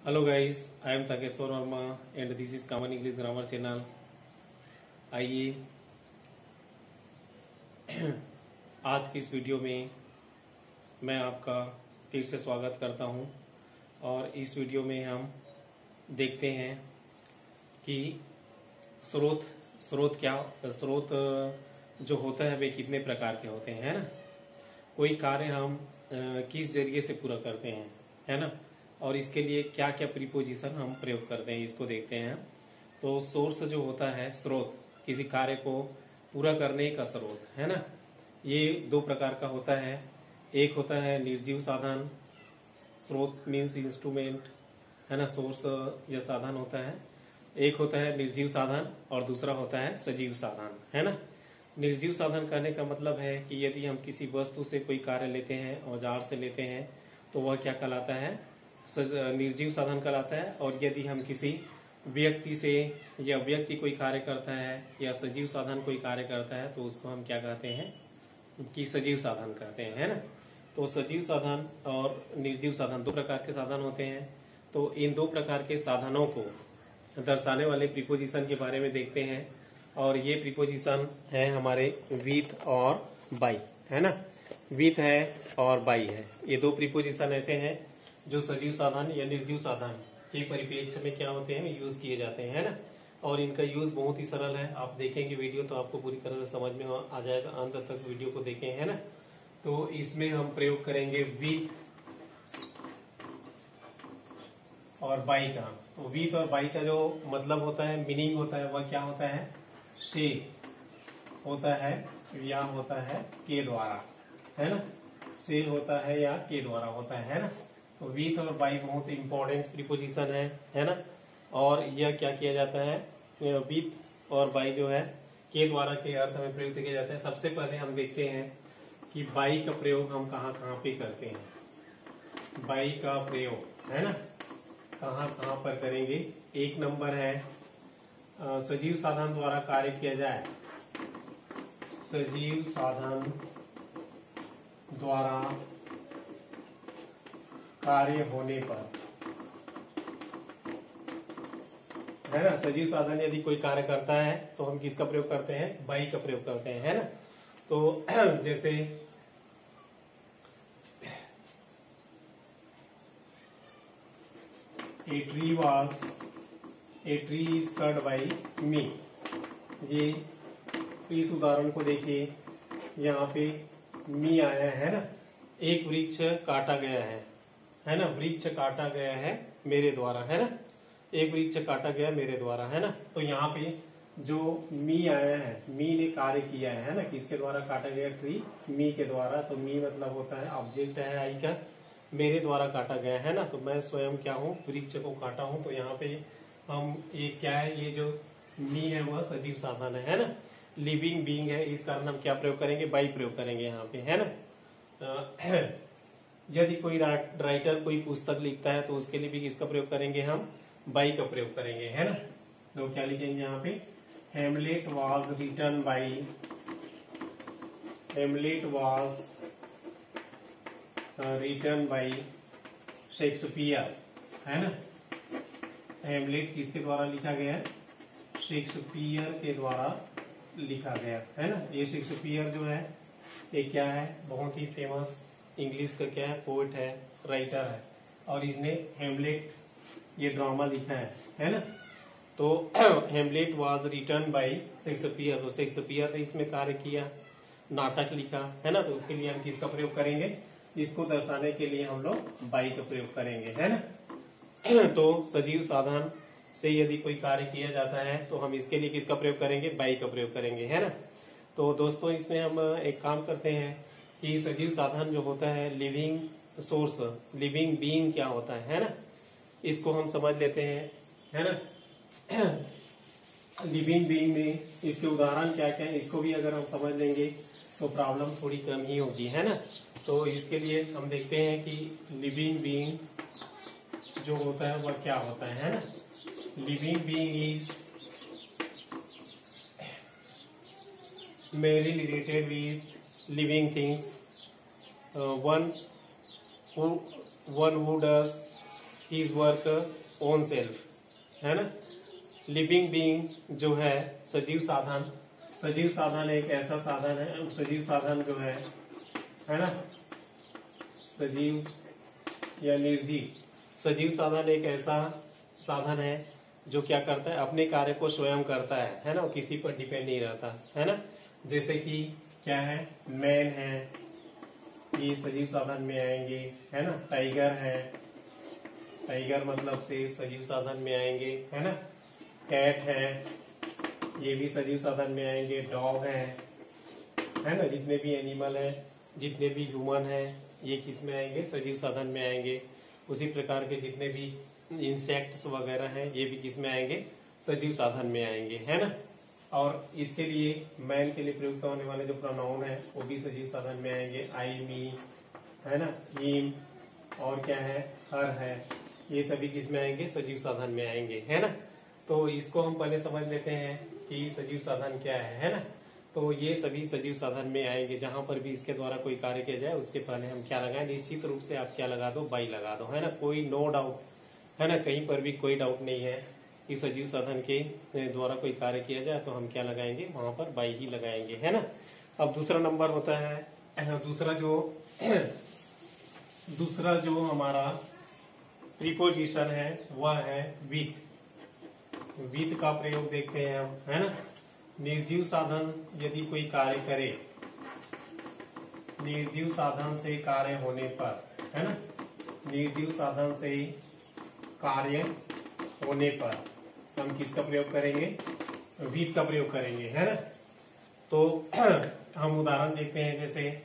Hello guys, I am Takeshwar Verma and this is Common English Grammar Channel। आइए आज की इस video में मैं आपका फिर से स्वागत करता हूं और इस वीडियो में हम देखते हैं कि स्रोत जो होता है वे कितने प्रकार के होते हैं, है ना। कोई कार्य हम किस जरिए से पूरा करते हैं, है ना, और इसके लिए क्या क्या प्रीपोजिशन हम प्रयोग करते हैं इसको देखते हैं। तो सोर्स जो होता है, स्रोत, किसी कार्य को पूरा करने का स्रोत, है ना, ये दो प्रकार का होता है। एक होता है निर्जीव साधन, स्रोत मीन्स इंस्ट्रूमेंट, है ना, सोर्स या साधन होता है। एक होता है निर्जीव साधन और दूसरा होता है सजीव साधन, है ना। निर्जीव साधन कहने का मतलब है कि यदि हम किसी वस्तु से कोई कार्य लेते हैं, औजार से लेते हैं, तो वह क्या कहलाता है, निर्जीव साधन कहलाता है। और यदि हम किसी व्यक्ति से या व्यक्ति कोई कार्य करता है या सजीव साधन कोई कार्य करता है तो उसको हम क्या कहते हैं कि सजीव साधन कहते हैं, है ना। तो सजीव साधन और निर्जीव साधन दो प्रकार के साधन होते हैं। तो इन दो प्रकार के साधनों को दर्शाने वाले प्रीपोजिशन के बारे में देखते हैं। और ये प्रीपोजिशन है हमारे विथ और बाई, है ना। विथ है और बाई है, ये दो प्रीपोजिशन ऐसे हैं जो सजीव साधन या निर्जीव साधन के परिप्रेक्ष्य में क्या होते हैं, यूज किए जाते हैं, है ना। और इनका यूज बहुत ही सरल है, आप देखेंगे वीडियो तो आपको पूरी तरह से समझ में आ जाएगा। अंत तक वीडियो को देखें, है ना। तो इसमें हम प्रयोग करेंगे विथ और बाई का। तो विथ और बाई का जो मतलब होता है, मीनिंग होता है, वह क्या होता है, से होता है या होता है के द्वारा, है ना। से होता है या के द्वारा होता है ना। तो विथ और बाई बहुत इंपॉर्टेंट प्रीपोजिशन है ना। और यह क्या किया जाता है, विथ और बाई जो है के द्वारा के अर्थ में प्रयुक्त किया जाता है। सबसे पहले हम देखते हैं कि बाई का प्रयोग हम कहाँ कहाँ पे करते हैं। बाई का प्रयोग, है ना, कहाँ कहाँ पर करेंगे। एक नंबर है सजीव साधन द्वारा कार्य किया जाए, सजीव साधन द्वारा कार्य होने पर, है ना। सजीव साधन यदि कोई कार्य करता है तो हम किसका प्रयोग करते हैं, बाई का प्रयोग करते हैं, है ना। तो जैसे a tree is cut by me. ये इस उदाहरण को देखिए, यहाँ पे मी आया है ना। एक वृक्ष काटा गया है ना, वृक्ष काटा गया है मेरे द्वारा, है ना। एक वृक्ष काटा गया मेरे द्वारा, है ना। तो यहाँ पे जो मी आया है, मी ने कार्य किया है ना, किसके द्वारा काटा गया, ट्री, मी के द्वारा। तो मी मतलब होता है ऑब्जेक्ट है आई का, मेरे द्वारा काटा गया है ना। तो मैं स्वयं क्या हूँ, वृक्ष को काटा हूँ। तो यहाँ पे हम ये क्या है, ये जो मी है वह सजीव साधन है ना, लिविंग बीइंग है। इस कारण हम क्या प्रयोग करेंगे, बाई प्रयोग करेंगे यहाँ पे, है ना। यदि कोई राइटर कोई पुस्तक लिखता है तो उसके लिए भी किसका प्रयोग करेंगे, हम बाई का प्रयोग करेंगे, है ना। तो क्या लिखेंगे यहाँ पे, Hamlet was written by, Hamlet was written by Shakespeare, है ना। हेमलेट किसके द्वारा लिखा गया है, शेक्सपियर के द्वारा लिखा गया, है ना। ये शेक्सपियर जो है ये क्या है, बहुत ही फेमस इंग्लिश का क्या है, पोएट है, राइटर है। और इसने हेमलेट ये ड्रामा लिखा है ना। तो हेमलेट वाज रिटन बाय शेक्सपियर। तो शेक्सपियर ने इसमें कार्य किया, नाटक लिखा, है ना। तो उसके लिए हम किसका प्रयोग करेंगे, इसको दर्शाने के लिए हम लोग बाई का प्रयोग करेंगे, है ना। तो सजीव साधन से यदि कोई कार्य किया जाता है तो हम इसके लिए किसका प्रयोग करेंगे, बाई का प्रयोग करेंगे, है ना। तो दोस्तों इसमें हम एक काम करते हैं कि सजीव साधन जो होता है, लिविंग सोर्स, लिविंग बीइंग क्या होता है ना, इसको हम समझ लेते हैं, है ना। लिविंग बीइंग में इसके उदाहरण क्या क्या है, इसको भी अगर हम समझ लेंगे तो प्रॉब्लम थोड़ी कम ही होगी, है ना। तो इसके लिए हम देखते हैं कि लिविंग बीइंग जो होता है वह क्या होता है ना। लिविंग बीइंग इज मेरी related with living things, one who does his work own self, है ना। लिविंग बीइंग जो है सजीव साधन, सजीव साधन एक ऐसा साधन है, सजीव साधन जो है ना, सजीव या निर्जीव, सजीव साधन एक ऐसा साधन है जो क्या करता है, अपने कार्य को स्वयं करता है ना, वो किसी पर डिपेंड नहीं रहता, है ना। जैसे कि क्या है, मैन है, ये सजीव साधन में आएंगे, है ना। टाइगर है, टाइगर मतलब से सजीव साधन में आएंगे, है ना। कैट है, ये भी सजीव साधन में आएंगे। डॉग है ना। जितने भी एनिमल है, जितने भी ह्यूमन है, ये किस में आएंगे, सजीव साधन में आएंगे। उसी प्रकार के जितने भी इंसेक्ट्स वगैरह हैं, ये भी किस में आएंगे, सजीव साधन में आएंगे, है ना। और इसके लिए मैन के लिए प्रयुक्त होने वाले जो प्रोनाउन है वो भी सजीव साधन में आएंगे। आई, मी, है ना, हिम, और क्या है, हर है, ये सभी किस में आएंगे, सजीव साधन में आएंगे, है ना। तो इसको हम पहले समझ लेते हैं कि सजीव साधन क्या है ना। तो ये सभी सजीव साधन में आएंगे। जहां पर भी इसके द्वारा कोई कार्य किया जाए उसके पहले हम क्या लगाएं, निश्चित रूप से आप क्या लगा दो, बाई लगा दो, है ना। कोई नो डाउट, है ना, कहीं पर भी कोई डाउट नहीं है कि सजीव साधन के द्वारा कोई कार्य किया जाए तो हम क्या लगाएंगे, वहां पर बाई ही लगाएंगे, है ना। अब दूसरा नंबर होता है, दूसरा जो हमारा प्रीपोजिशन है वह है विथ। विथ का प्रयोग देखते हैं हम, है ना। निर्जीव साधन यदि कोई कार्य करे, निर्जीव साधन से कार्य होने पर, है ना, निर्जीव साधन से कार्य होने पर हम किसका प्रयोग करेंगे, विथ का प्रयोग करेंगे, है ना। तो हम उदाहरण देखते हैं, जैसे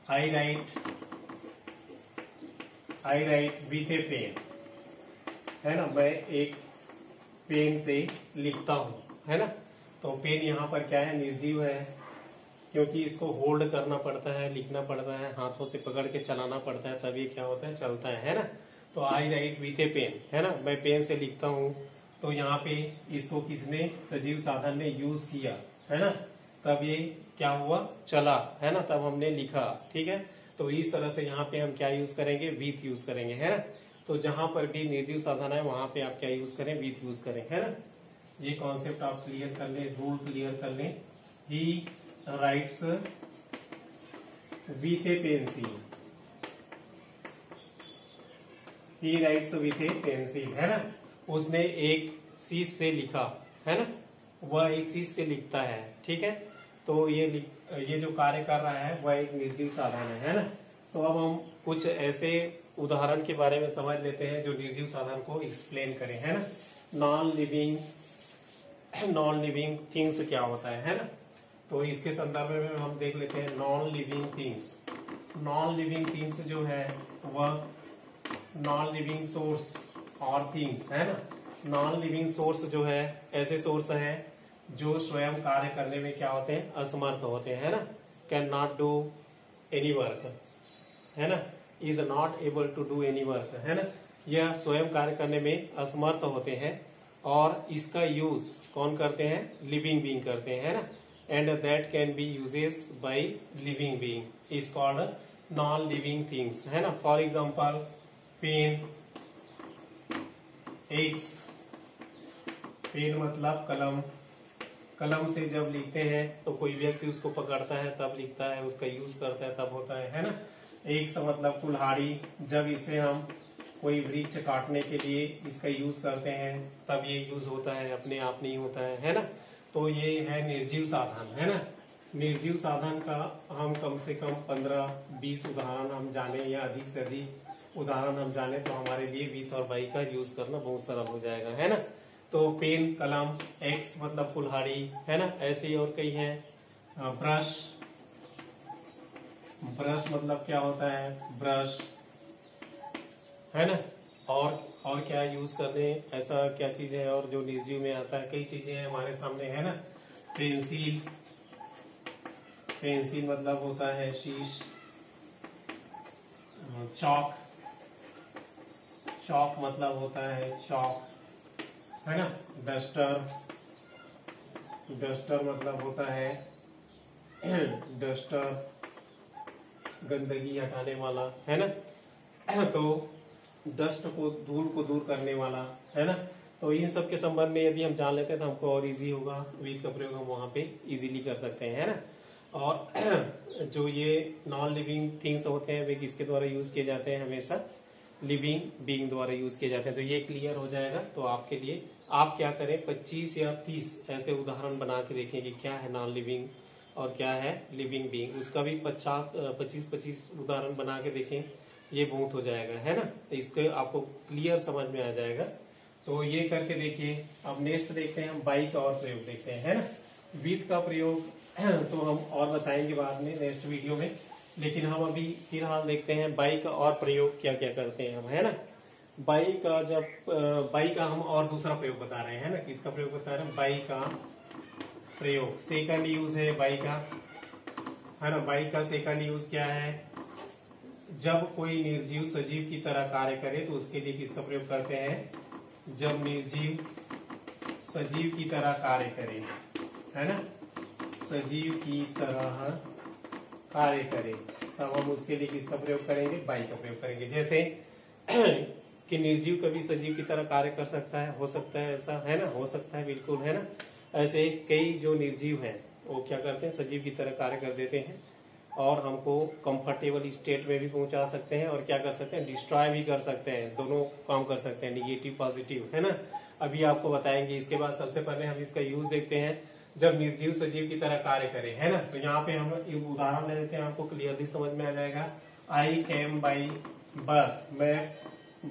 आई राइट विथ ए पेन, है ना, मैं एक पेन से लिखता हूं, है ना। तो पेन यहाँ पर क्या है, निर्जीव है, क्योंकि इसको होल्ड करना पड़ता है, लिखना पड़ता है, हाथों से पकड़ के चलाना पड़ता है, तभी क्या होता है, चलता है ना। तो आई राइट विथ ए पेन, है ना, मैं पेन से लिखता हूँ। तो यहाँ पे इसको किसने, सजीव साधन ने यूज किया, है ना, तब ये क्या हुआ, चला, है ना, तब हमने लिखा, ठीक है। तो इस तरह से यहाँ पे हम क्या यूज करेंगे, विथ यूज करेंगे, है ना। तो जहां पर भी निर्जीव साधन है वहां पे आप क्या यूज करें, विथ यूज करें, है ना। ये कॉन्सेप्ट आप क्लियर कर लें, रूल क्लियर कर लें। ही rights with A pencil, he rights with A pencil, है ना। उसने एक शीश से लिखा, है ना, वह एक शीश से लिखता है, ठीक है। तो ये जो कार्य कर रहा है वह एक निर्जीव साधन है ना। तो अब हम कुछ ऐसे उदाहरण के बारे में समझ लेते हैं जो निर्जीव साधन को एक्सप्लेन करें, है ना। नॉन लिविंग थिंग्स क्या होता है ना। तो इसके संदर्भ में हम देख लेते हैं non living things. Non living things जो है वह नॉन लिविंग सोर्स और थिंग्स, है ना। नॉन लिविंग सोर्स जो है ऐसे सोर्स है जो स्वयं कार्य करने में क्या होते हैं, असमर्थ होते हैं, है ना। Can not do any work, है ना, is not able to do any work, है ना। यह स्वयं कार्य करने में असमर्थ होते हैं और इसका यूज कौन करते हैं, लिविंग बीइंग करते हैं, है ना। And that can be uses by living being is called non living things, है ना। For example pen, eggs, pen मतलब कलम, कलम से जब लिखते हैं तो कोई व्यक्ति उसको पकड़ता है तब लिखता है, उसका यूज करता है तब होता है ना। एक मतलब कुल्हाड़ी, जब इसे हम कोई वृक्ष काटने के लिए इसका यूज करते हैं तब ये यूज होता है, अपने आप नहीं होता है ना। तो ये है निर्जीव साधन, है ना। निर्जीव साधन का हम कम से कम 15-20 उदाहरण हम जाने या अधिक से अधिक उदाहरण हम जाने तो हमारे लिए विथ और बाई का यूज करना बहुत सरल हो जाएगा, है ना। तो पेन, कलम, एक्स मतलब कुल्हाड़ी, है ना। ऐसे ही और कई हैं। ब्रश, ब्रश मतलब क्या होता है, ब्रश, है ना। और क्या यूज करने, ऐसा क्या चीज है और जो निर्जीव में आता है, कई चीजें हैं हमारे सामने, है ना। पेंसिल, पेंसिल मतलब होता है शीश। चॉक, चॉक मतलब होता है चॉक, है ना। डस्टर, डस्टर मतलब होता है डस्टर, गंदगी हटाने वाला, है ना। तो डस्ट को, धूल को दूर करने वाला, है ना। तो इन सब के संबंध में यदि हम जान लेते हैं तो हमको और इजी होगा, विथ का प्रयोग हम वहां पे इजीली कर सकते हैं, है ना। और जो ये नॉन लिविंग थिंग्स होते हैं वे किसके द्वारा यूज किए जाते हैं, हमेशा लिविंग बीइंग द्वारा यूज किए जाते हैं। तो ये क्लियर हो जाएगा। तो आपके लिए आप क्या करें, 25 या 30 ऐसे उदाहरण बना के देखें कि क्या है नॉन लिविंग और क्या है लिविंग बीइंग। उसका भी 25 उदाहरण बना के देखें, ये बहुत हो जाएगा, है ना। तो इसको आपको क्लियर समझ में आ जाएगा। तो ये करके देखिए। अब नेक्स्ट देखते हैं हम बाई का और प्रयोग देखते हैं, है ना। विथ का प्रयोग तो हम और बताएंगे बाद में नेक्स्ट वीडियो में, लेकिन हम अभी फिलहाल देखते हैं बाई का और प्रयोग क्या क्या करते हैं हम, है ना। बाई का हम और दूसरा प्रयोग बता रहे हैं ना। किसका प्रयोग बता रहे हैं, बाई का प्रयोग। सेकंड यूज है बाई का, है ना। बाई का सेकंड यूज क्या है, जब कोई निर्जीव सजीव की तरह कार्य करे तो उसके लिए किसका प्रयोग करते हैं, जब निर्जीव सजीव की तरह कार्य करे, है ना, सजीव की तरह कार्य करे, तब हम उसके लिए किसका प्रयोग करेंगे, बाई का प्रयोग करेंगे। जैसे कि निर्जीव कभी सजीव की तरह कार्य कर सकता है, हो सकता है ऐसा, है ना, हो सकता है, बिल्कुल, है ना। ऐसे कई जो निर्जीव हैं वो क्या करते हैं, सजीव की तरह कार्य कर देते हैं और हमको कंफर्टेबल स्टेट में भी पहुंचा सकते हैं और क्या कर सकते हैं, डिस्ट्रॉय भी कर सकते हैं। दोनों काम कर सकते हैं, निगेटिव पॉजिटिव, है ना। अभी आपको बताएंगे। इसके बाद सबसे पहले हम इसका यूज देखते हैं, जब निर्जीव सजीव की तरह कार्य करे, है ना। तो यहाँ पे हम उदाहरण ले लेते हैं, आपको क्लियरली समझ में आ जाएगा। आई केम बाई बस, मैं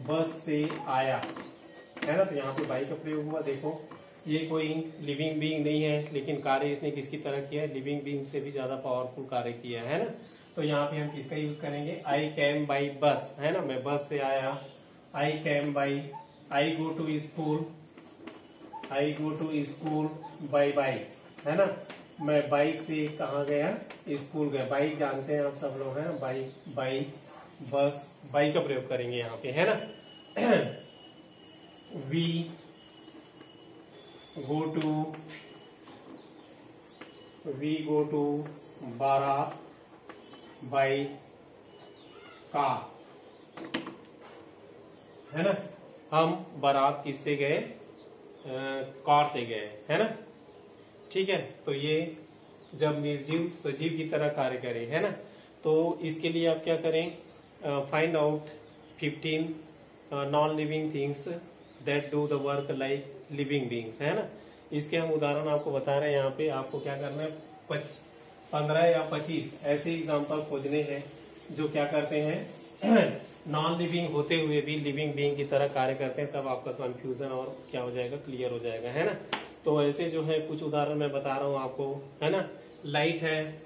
बस से आया, है ना। तो यहाँ पे बाई का प्रयोग हुआ। देखो ये कोई लिविंग बीइंग नहीं है, लेकिन कार्य इसने किसकी तरह किया है, लिविंग बीइंग से भी ज्यादा पावरफुल कार्य किया है ना। तो यहाँ पे हम किसका यूज करेंगे, आई केम बाई बस, है ना, मैं बस से आया। I came by, I go to school, I go to school by bike, है ना। मैं बाइक से कहाँ गया, स्कूल गया। बाइक जानते हैं आप सब लोग, हैं, बाइक, बाइक, बस, बाइक का प्रयोग करेंगे यहाँ पे, है ना। वी गो टू बारात बाई कार, है ना। हम बारात किससे गए, कार से गए, है ना। ठीक है। तो ये जब निर्जीव सजीव की तरह कार्य करे, है ना। तो इसके लिए आप क्या करें, find out 15 non living things that do the work like living beings, है ना। इसके हम उदाहरण आपको बता रहे हैं। यहाँ पे आपको क्या करना है, 15 या 25 ऐसे एग्जाम्पल खोजने हैं जो क्या करते हैं, नॉन लिविंग होते हुए भी लिविंग बीइंग की तरह कार्य करते हैं। तब आपका कंफ्यूजन और क्या हो जाएगा, क्लियर हो जाएगा, है ना। तो ऐसे जो है कुछ उदाहरण मैं बता रहा हूँ आपको, है ना। लाइट है,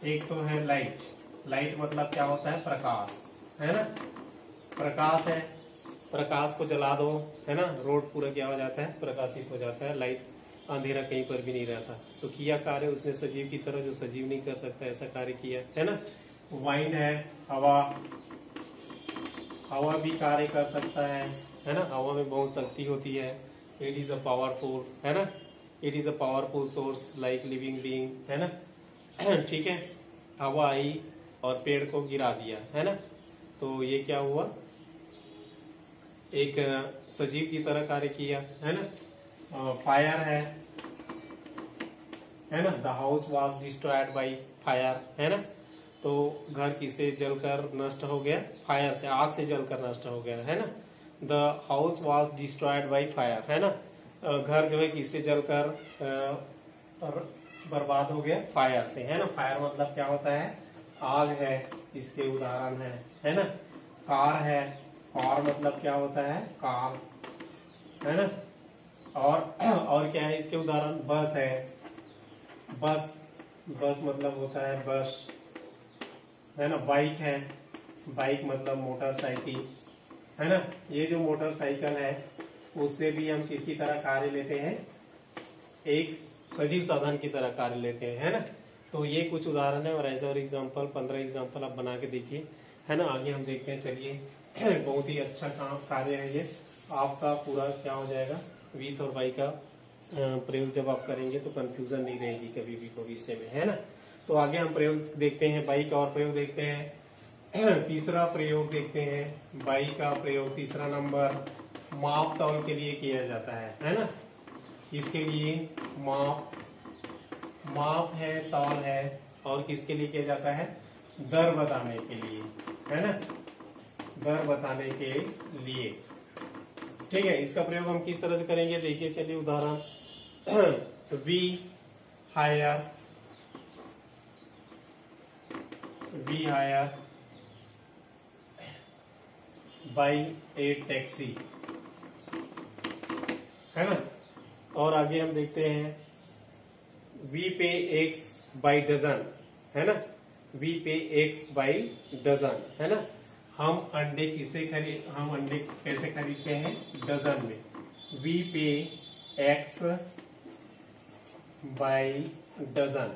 एक तो है लाइट। लाइट मतलब क्या होता है, प्रकाश, है ना। प्रकाश है, प्रकाश को जला दो, है ना, रोड पूरा क्या हो जाता है, प्रकाशित हो जाता है। लाइट, अंधेरा कहीं पर भी नहीं रहता। तो किया कार्य उसने सजीव की तरह, जो सजीव नहीं कर सकता ऐसा कार्य किया, है ना। वाइंड है, हवा, हवा भी कार्य कर सकता है ना। हवा में बहुत शक्ति होती है। इट इज अ पावरफुल, है ना, it is a powerful source like living being, है ना। ठीक है। हवा आई और पेड़ को गिरा दिया, है ना। तो ये क्या हुआ, एक सजीव की तरह कार्य किया, है ना। फायर है ना, the house was destroyed by fire, है ना। तो घर किससे जलकर नष्ट हो गया, फायर से, आग से जलकर नष्ट हो गया, है ना। The house was destroyed by fire, है ना। घर जो है किससे जलकर बर्बाद हो गया, फायर से, है ना। फायर मतलब क्या होता है, आग है, इसके उदाहरण है ना। कार है, कार मतलब क्या होता है, कार, है ना। और क्या है इसके उदाहरण, बस है, बस, बस मतलब होता है बस, है ना। बाइक है, बाइक मतलब मोटरसाइकिल, है ना। ये जो मोटरसाइकिल है उससे भी हम किसकी तरह कार्य लेते हैं, एक सजीव साधन की तरह कार्य लेते हैं, है ना। तो ये कुछ उदाहरण है और ऐसे और एग्जाम्पल 15 एग्जाम्पल आप बना के देखिए, है ना। आगे हम देखते हैं, चलिए। बहुत ही अच्छा काम कार्य है ये आपका, पूरा क्या हो जाएगा, विथ और बाई का प्रयोग जब आप करेंगे तो कंफ्यूजन नहीं रहेगी कभी भी भविष्य में, है ना। तो आगे हम प्रयोग देखते हैं, बाई का और प्रयोग देखते हैं। तीसरा प्रयोग देखते हैं, बाई का प्रयोग तीसरा नंबर माप तौल के लिए किया जाता है ना। इसके लिए माप है, तौल है, और किसके लिए किया जाता है, दर बताने के लिए, है ना, दर बताने के लिए। ठीक है, इसका प्रयोग हम किस तरह से करेंगे देखिए, चलिए उदाहरण we hire by a taxi, है ना। और आगे हम देखते हैं वी पे एक्स बाई डजन, है ना, वी पे एक्स बाई डजन, है ना। हम अंडे कैसे खरीदते हैं, डजन में। वी पे एक्स बाई डजन,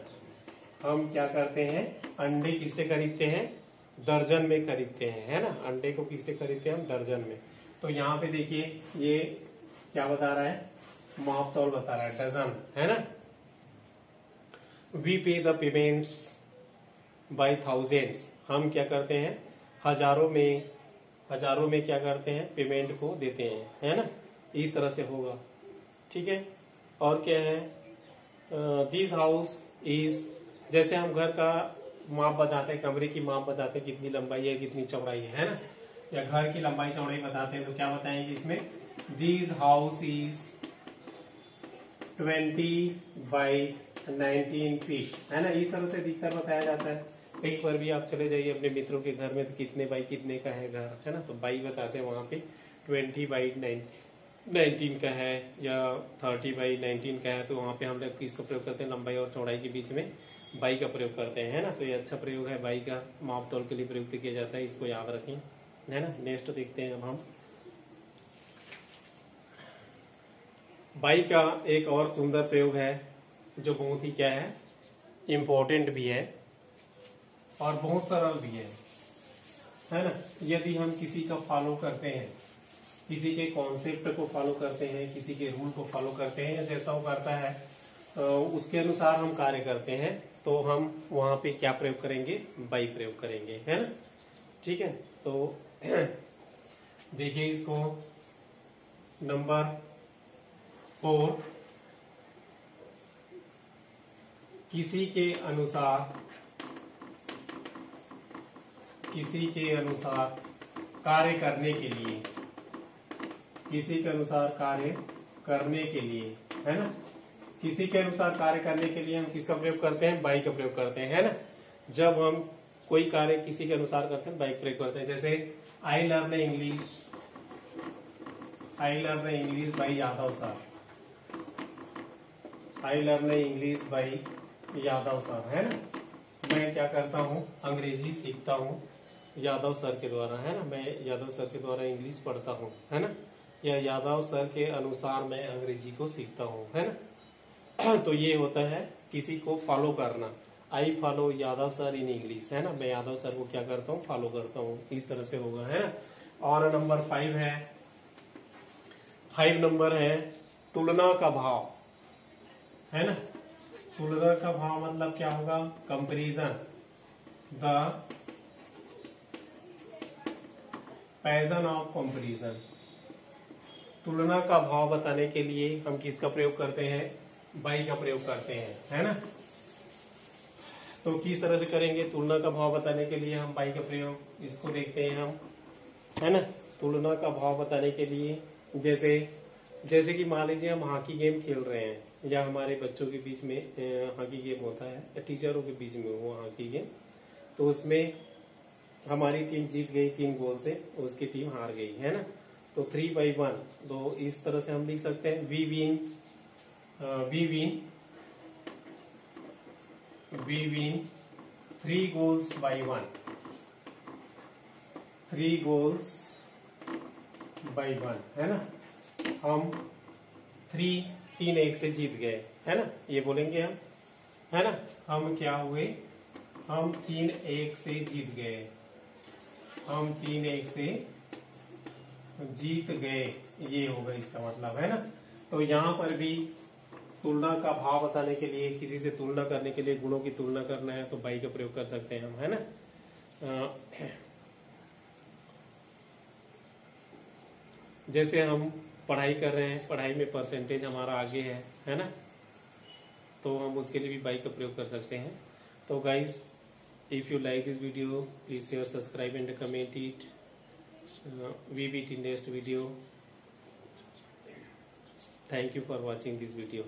हम क्या करते हैं, अंडे किससे खरीदते हैं, दर्जन में खरीदते हैं, है ना। अंडे को किससे खरीदते हैं हम, दर्जन में। तो यहाँ पे देखिए ये क्या बता रहा है, माप तौल बता रहा है, डजन, है ना। वी पे द पेमेंट्स बाय थाउजेंड्स, हम क्या करते हैं, हजारों में क्या करते हैं, पेमेंट को देते हैं, है ना। इस तरह से होगा, ठीक है। और क्या है, दिस हाउस इज, जैसे हम घर का माप बताते हैं, कमरे की माप बताते हैं, कितनी लंबाई है कितनी चौड़ाई है ना, या घर की लंबाई चौड़ाई बताते हैं, तो क्या बताएंगे इसमें, this house is 20 by 19 feet, है ना। इस तरह से दिखकर बताया जाता है। कहीं पर भी आप चले जाइए अपने मित्रों के घर में, तो कितने बाई कितने का है घर, है ना, तो बाई बताते हैं, वहां पे 20 बाई 19 का है या 30 बाई 19 का है, तो वहां पे हम लोग किसका प्रयोग करते हैं, लंबाई और चौड़ाई के बीच में बाई का प्रयोग करते हैं, है ना। तो ये अच्छा प्रयोग है, बाई का माप तौल के लिए प्रयुक्त किया जाता है, इसको याद रखें, है ना। नेक्स्ट देखते हैं अब हम बाई का एक और सुंदर प्रयोग है, जो बहुत ही क्या है, इम्पोर्टेंट भी है और बहुत सरल भी है ना। यदि हम किसी का फॉलो करते हैं, किसी के कॉन्सेप्ट को फॉलो करते हैं, किसी के रूल को फॉलो करते हैं, या जैसा वो करता है उसके अनुसार हम कार्य करते हैं, तो हम वहां पे क्या प्रयोग करेंगे, बाई प्रयोग करेंगे, है ना। ठीक है, तो देखिए इसको नंबर 4, किसी के अनुसार कार्य करने के लिए, किसी के अनुसार कार्य करने के लिए, है ना। किसी के अनुसार कार्य करने के लिए हम किसका प्रयोग करते हैं, बाई का प्रयोग करते हैं, है ना। जब हम कोई कार्य किसी के अनुसार करते हैं, बाई का प्रयोग करते हैं। जैसे I learn English Bai Yadav sir, I learn English Bai Yadav sir, है ना। मैं क्या करता हूँ, अंग्रेजी सीखता हूँ यादव सर के द्वारा, है ना। मैं यादव सर के द्वारा इंग्लिश पढ़ता हूँ, है ना, या यादव सर के अनुसार मैं अंग्रेजी को सीखता हूँ, है ना। तो ये होता है किसी को फॉलो करना, I follow Yadav sir in English, है ना। मैं यादव सर को क्या करता हूँ, फॉलो करता हूँ, इस तरह से होगा, है ना। और नंबर 5 है, 5 नंबर है तुलना का भाव, है ना। तुलना का भाव मतलब क्या होगा, comparison, the pigeon of comparison. तुलना का भाव बताने के लिए हम किसका प्रयोग करते हैं, बाई का प्रयोग करते हैं, है ना। तो किस तरह से करेंगे, तुलना का भाव बताने के लिए हम बाई का प्रयोग, इसको देखते हैं हम, है ना। तुलना का भाव बताने के लिए जैसे कि मान लीजिए हम हॉकी गेम खेल रहे हैं, या हमारे बच्चों के बीच में हॉकी गेम होता है, या टीचरों के बीच में हुआ हॉकी गेम, तो उसमें हमारी टीम जीत गई 3 गोल से, उसकी टीम हार गई, है ना। तो 3/1, तो इस तरह से हम लिख सकते हैं, we win 3 goals by 1, 3 goals by 1, है ना। हम 3-1 से जीत गए, है ना, ये बोलेंगे हम, है ना। हम क्या हुए, हम 3-1 से जीत गए, हम 3-1 से जीत गए, ये होगा इसका मतलब, है ना। तो यहाँ पर भी तुलना का भाव बताने के लिए, किसी से तुलना करने के लिए, गुणों की तुलना करना है, तो बाई का प्रयोग कर सकते हैं हम, है ना। जैसे हम पढ़ाई कर रहे हैं, पढ़ाई में परसेंटेज हमारा आगे है ना, तो हम उसके लिए भी बाई का प्रयोग कर सकते हैं। तो guys, if you like this video, please share, subscribe and comment it. We meet in next video. Thank you for watching this video.